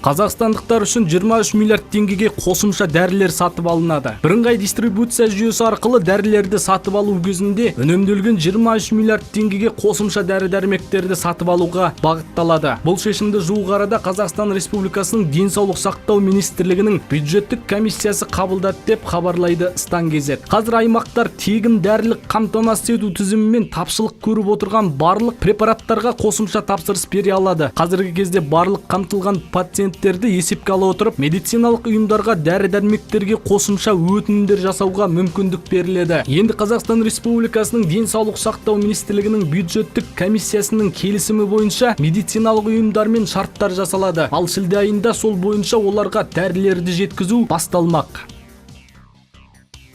Қазақстандықтар үшін 23 миллиард теңгеге қосымша дәрілер сатып алынады. Бірыңғай дистрибуция жүйесі арқылы дәрілерді сатып алу кезінде үнемделген 23 миллиард теңгеге қосымша дәрі-дәрмектерді сатып алуға бағытталады. Бұл шешімді жуық арада Қазақстан Республикасының денсаулық сақтау министрлігінің бюджеттік комиссиясы қабылдады деп хабарлайды Стан Кезет. Қазір аймақтар тегін дәрілік қамтамасыз ету тізімімен тапшылық көріп отырған барлық препараттарға қосымша тапсырыс бере алады. Қазіргі кезде барлық қамтылған пациенттерді есепке ала отырып, медициналық ұйымдарға дәрі-дәрмектерге қосымша өтінімдер жасауға мүмкіндік беріледі. Енді Қазақстан Республикасының денсаулық сақтау министрлігінің бюджеттік комиссиясының келісімі бойынша медициналық ұйымдармен шарттар жасалады. Ал шілде айында сол бойынша оларға дәрілерді жеткізу басталмақ.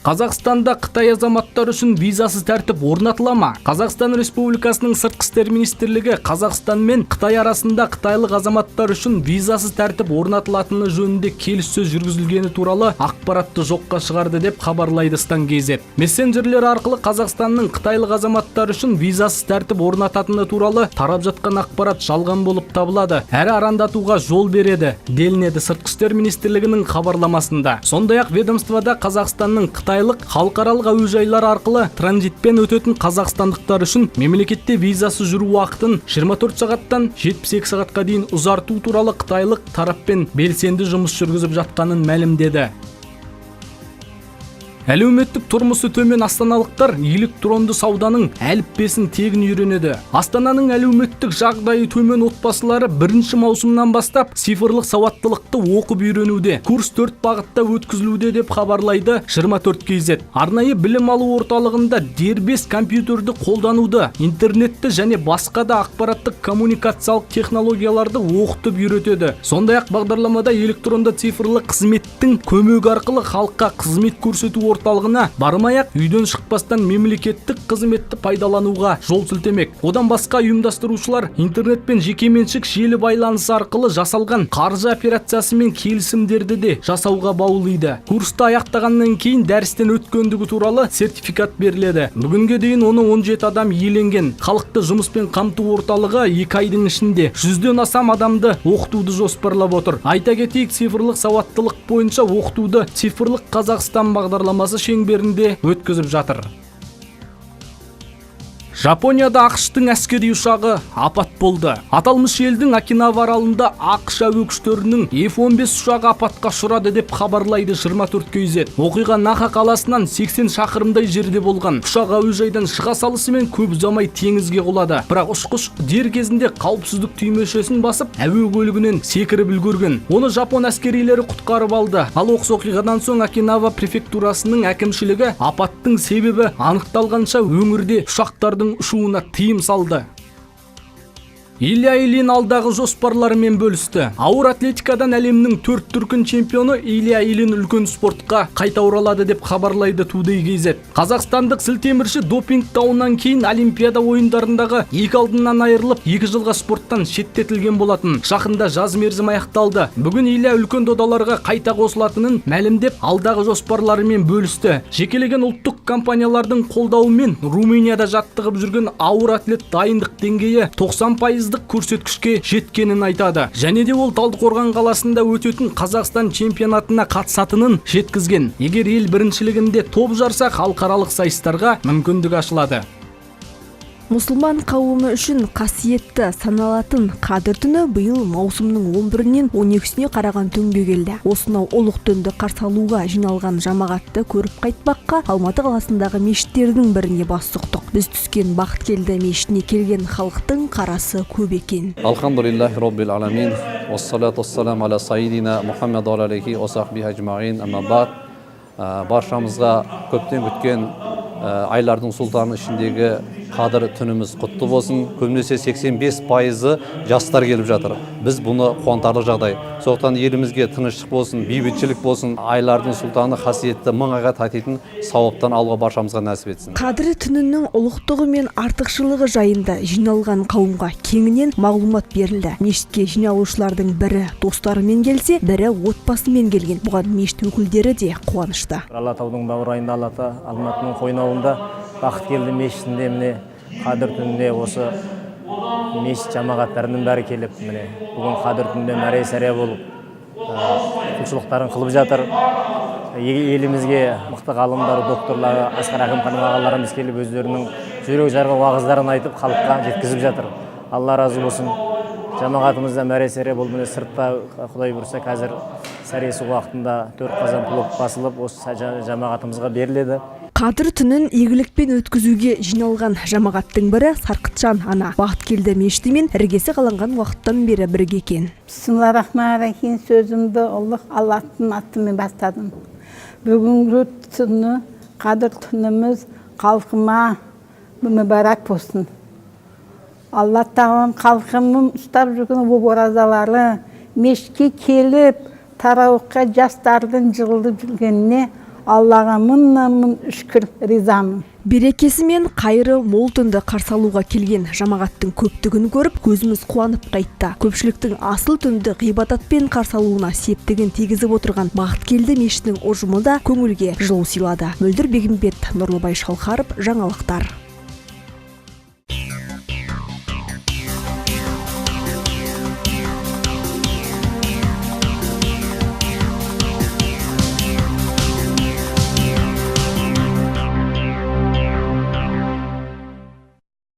Қазақстанда Қытай азаматтары үшін визасыз тәртіп орнатыла ма? Қазақстан Республикасының сыртқы істер министрлігі Қазақстан мен Қытай арасында қытайлық азаматтар үшін визасыз тәртіп орнатылатыны жөнінде келіссөз жүргізілгені туралы ақпаратты жоққа шығарды деп хабарлайды Стан Кезет. Мессенджерлер арқылы Қазақстанның қытайлық азаматтар үшін визасыз тәртіп орнататыны туралы тарап жатқан ақпарат жалған болып табылады. Әрі арандатуға жол береді, делінеді сыртқы істер министрлігінің хабарламасында. Сондай-ақ ведомствода Қазақстанның қытайлық халықаралық әуежайлар арқылы транзитпен өтетін қазақстандықтар үшін мемлекетте визасы жүру уақытын 24 сағаттан 72 сағатқа дейін ұзарту туралы қытайлық тараппен белсенді жұмыс жүргізіп жатқанын мәлімдеді. Әлеуметтік тұрмысы төмен астаналықтар электронды сауданың әліппесін тегін үйренеді. Астананың әлеуметтік жағдайы төмен отбасылары 1 маусымнан бастап цифрлық сауаттылықты оқып үйренуде. Курс 4 бағытта өткізілуде деп хабарлайды 24 Кезет. Арнайы білім алу орталығында дербес компьютерді қолдануды, интернетті және басқа да ақпараттық коммуникациялық технологияларды оқытып үйретеді. Сондай-ақ бағдарламада электронды цифрлық қызметтің көмегі арқылы халыққа қызмет көрсету орталығына бармай-ақ үйден шықпастан мемлекеттік қызметті пайдалануға жол сілтемек. Одан басқа ұйымдастырушылар интернет пен жекеменшік желі байланысы арқылы жасалған қаржы операциясы мен келісімдерді де жасауға баулиды. Курсты аяқтағаннан кейін дәрістен өткендігі туралы сертификат беріледі. Бүгінге дейін оны 17 адам иеленген. Халықты жұмыспен қамту орталығы 2 айдың ішінде 100-ден астам адамды оқытуды жоспарлап отыр. Айта кетейік, цифрлық сауаттылық бойынша оқытуды цифрлық Қазақстан бағдарламасы шеңберінде өткізіп жатыр. Жапонияда ақш-тың әскери ұшағы апат болды. Аталмыш елдің Окинава аралында ақш әуе күштерінің F-15 ұшағы апатқа ұшырады деп хабарлайды 24 Кезет. Оқиға Наха қаласынан 80 шақырымдай жерде болған. Ұшақ әуежайдан шыға салысымен көп ұзамай теңізге құлады. Бірақ ұшқыш дер кезінде қауіпсіздік түймешесін басып, әуе көлігінен секіріп үлгерген. Оны жапон әскерилері құтқарып алды. Ал оқыс оқиғадан соң Окинава префектурасының әкімшілігі апаттың себебі анықталғанша өңірде ұшақтардың ұшуына тыйым салды. Илья Ильин алдағы жоспарларымен бөлісті. Ауыр атлетикадан әлемнің 4 дүркін чемпионы Илья Ильин үлкен спортқа қайта оралады деп хабарлайды Today Кезет. Қазақстандық сілтемірші допинг дауынан кейін Олимпиада ойындарындағы 2 алдынан айырылып 2 жылға спорттан шеттетілген болатын. Жақында жаз мерзімі аяқталды. Бүгін Илья үлкен додаларға қайта қосылатынын мәлімдеп, алдағы жоспарларымен бөлісті. Жекелеген ұлттық компаниялардың қолдауымен Румынияда жаттығып жүрген ауыр атлет дайындық деңгейі 90% көрсеткішке жеткенін айтады. Және де ол Талдықорған қаласында өтетін Қазақстан чемпионатына қатысатынын жеткізген. Егер ел біріншілігінде топ жарса, халықаралық сайыстарға мүмкіндік ашылады. Мұсылман қауымы үшін қасиетті саналатын Қадір түні биыл маусымның 11-нен 12-сіне қараған түнге келді. Осынау ұлық түнді қарсы алуға жиналған жамағатты көріп қайтпаққа Алматы қаласындағы мешіттердің біріне бас сұқтық. Біз түскен бақыт келді мешітіне келген халықтың қарасы көп екен. Алхамдулиллахи роббил аламин, уассалату уассалам аля сайидина Мухаммад алейхи ва сахбихи ажмаин, амма баъд. Баршамызға көптен күткен айлардың сұлтаны ішіндегі Қадір түніміз құтты болсын. Көбінесе 85% жастар келіп жатыр. Біз бұны қуантарлық жағдай. Сондықтан елімізге тыныштық болсын, бейбітшілік болсын, айлардың сұлтаны қасиетті мың айға татитын сауаптан алуға баршамызға нәсіп етсін. Қадір түнінің ұлықтығы мен артықшылығы жайында жиналған қауымға кеңінен мағлұмат берілді. Мешітке жиналушылардың бірі достарымен келсе, бірі отбасымен келген. Бұған мешіт өкілдері де қуанышты. Алатаудың бауырайында Алата, Алматының Қойнауында бақыт келді мешітінде міне Қадір түнінде осы мешіт жамағаттарының бәрі келіп, міне бүгін Қадір түнінде мәре-сәре болып құлшылықтарын қылып жатыр. Елімізге мықты ғалымдар, докторлары, Асқар Ақымханов ағаларымыз келіп өздерінің жүрек жарғы уағыздарын айтып халыққа жеткізіп жатыр. Алла разы болсын. Жамағатымызда мәре-сәре бұл міне сыртта Құдай бұйырса қазір сәресі уақытында 4 қазан плов басылып осы жамағатымызға беріледі. Қадір түнін игілікпен өткізуге жиналған жамағаттың бірі Сарқытжан ана Бақыткелді мешітімен іргесі қаланған уақыттан бері бірге екен. Бисмиллахиррахманиррахим, сөзімді Аллахтың атымен бастадым. Бүгінгі түні Қадір түніміз халқыма мүбәрәк болсын. Алла тағалам халқымның ұстап жүрген бұл оразалары мешітке келіп тарауыққа жастардың жығылып жүргеніне Аллаға мың шүкір ризамын. Берекесі мен қайыры мол түнді қарсы алуға келген жамағаттың көптігін көріп, көзіміз қуанып қайтты. Көпшіліктің асыл түнді ғибадатпен қарсы алуына септігін тигізіп отырған Бақыткелді мешітінің ұжымы да көңілге жылу сыйлады. Мөлдір Бегімбет, Нұрлыбай Шалқаров, жаңалықтар.